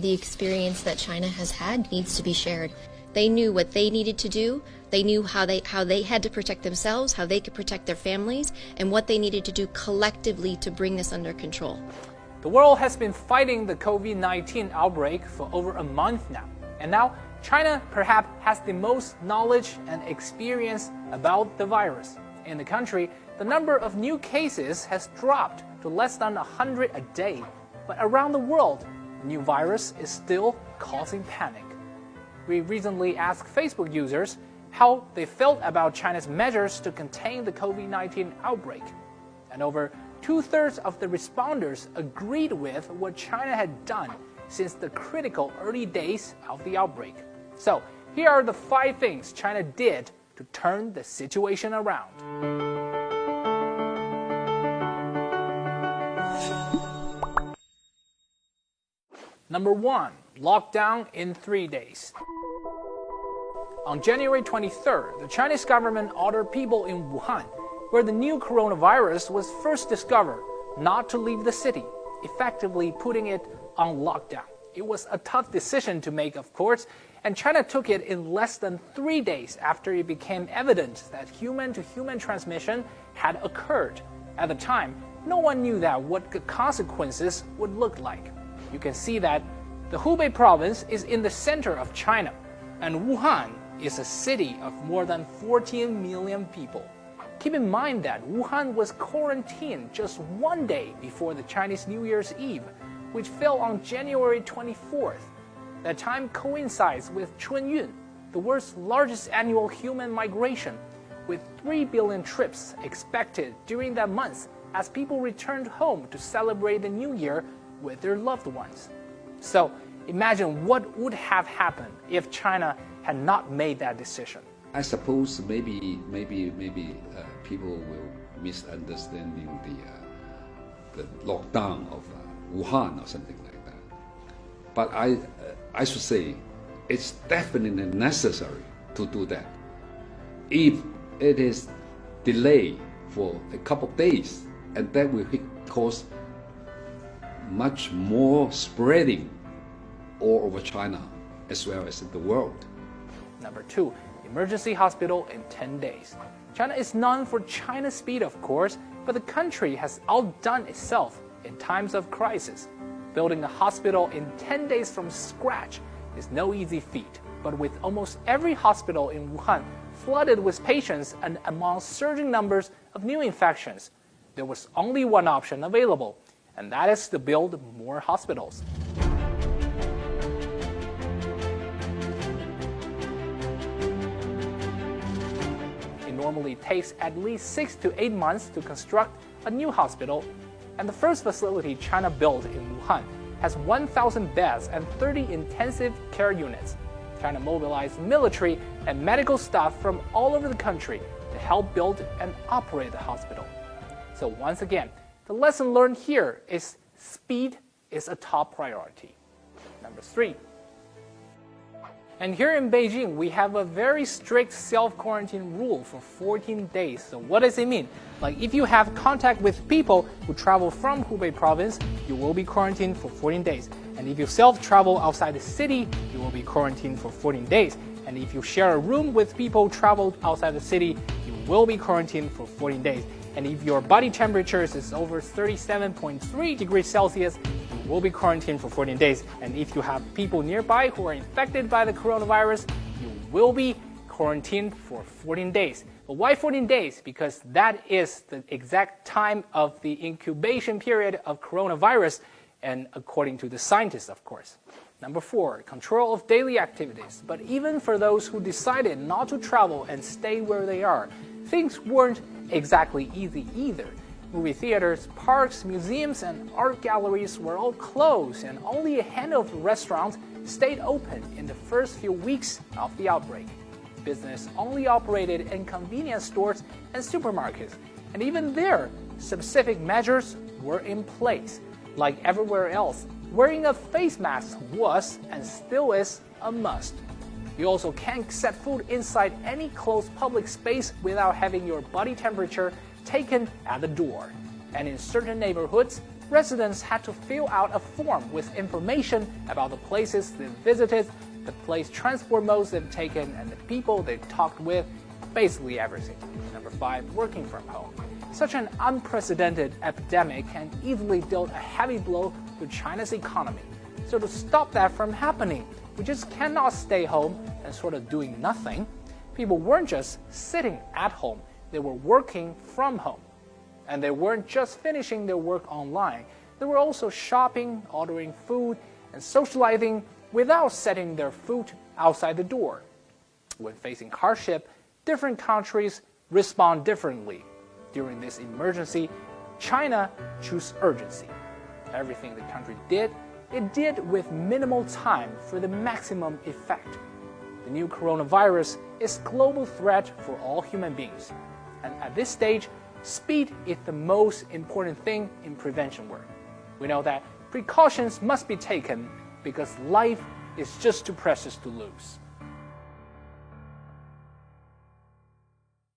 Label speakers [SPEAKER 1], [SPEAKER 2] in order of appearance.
[SPEAKER 1] the experience that China has had needs to be shared. They knew what they needed to do. They knew how they had to protect themselves, how they could protect their families, and what they needed to do collectively to bring this under control.
[SPEAKER 2] The world has been fighting the COVID-19 outbreak for over a month now. And now, China perhaps has the most knowledge and experience about the virus. In the country, the number of new cases has dropped to less than 100 a day. But around the world, the new virus is still causing panic. We recently asked Facebook users how they felt about China's measures to contain the COVID-19 outbreak. And over 2/3 of the responders agreed with what China had done since the critical early days of the outbreak. So, here are the 5 things China did to turn the situation around. Number 1. Lockdown in 3 days. On January 23rd, the Chinese government ordered people in Wuhan, where the new coronavirus was first discovered, not to leave the city, effectively putting it on lockdown. It was a tough decision to make, of course, and China took it in less than 3 days after it became evident that human-to-human transmission had occurred. At the time, no one knew what the consequences would look like. You can see that the Hubei province is in the center of China, and Wuhan is a city of more than 14 million people. Keep in mind that Wuhan was quarantined just 1 day before the Chinese New Year's Eve, which fell on January 24th. That time coincides with Chunyun, the world's largest annual human migration, with 3 billion trips expected during that month as people returned home to celebrate the New Year with their loved ones. So, imagine what would have happened if China had not made that decision.
[SPEAKER 3] I suppose maybe people will misunderstanding the lockdown of Wuhan or something like that. But I should say it's definitely necessary to do that. If it is delayed for a couple of days, and that will cause much more spreading all over China as well as in the world.
[SPEAKER 2] Number 2, emergency hospital in 10 days. China is known for China's speed, of course, but the country has outdone itself in times of crisis. Building a hospital in 10 days from scratch is no easy feat, but with almost every hospital in Wuhan flooded with patients and among surging numbers of new infections, there was only one option available, and that is to build more hospitals. It normally takes at least 6 to 8 months to construct a new hospital, and the first facility China built in Wuhan has 1,000 beds and 30 intensive care units. China mobilized military and medical staff from all over the country to help build and operate the hospital. So once again, the lesson learned here is speed is a top priority. Number 3. And here in Beijing, we have a very strict self-quarantine rule for 14 days. So what does it mean? Like if you have contact with people who travel from Hubei province, you will be quarantined for 14 days. And if you self-travel outside the city, you will be quarantined for 14 days. And if you share a room with people who traveled outside the city, you will be quarantined for 14 days. And if your body temperature is over 37.3 degrees Celsius, you will be quarantined for 14 days. And if you have people nearby who are infected by the coronavirus, you will be quarantined for 14 days. But why 14 days? Because that is the exact time of the incubation period of coronavirus, and according to the scientists, of course. Number 4, control of daily activities. But even for those who decided not to travel and stay where they are, things weren't exactly easy either. Movie theaters, parks, museums, and art galleries were all closed, and only a handful of restaurants stayed open in the first few weeks of the outbreak. Business only operated in convenience stores and supermarkets, and even there, specific measures were in place. Like everywhere else, wearing a face mask was and still is a must. You also can't set food inside any closed public space without having your body temperature taken at the door. And in certain neighborhoods, residents had to fill out a form with information about the places they visited, the place transport modes they've taken, and the people they've talked with, basically everything. Number 5, working from home. Such an unprecedented epidemic can easily deal a heavy blow to China's economy. So to stop that from happening, we just cannot stay home and sort of doing nothing. People weren't just sitting at home, they were working from home. And they weren't just finishing their work online, they were also shopping, ordering food, and socializing without setting their foot outside the door. When facing hardship, different countries respond differently. During this emergency, China chose urgency. Everything the country did, it did with minimal time for the maximum effect. The new coronavirus is a global threat for all human beings. And at this stage, speed is the most important thing in prevention work. We know that precautions must be taken because life is just too precious to lose.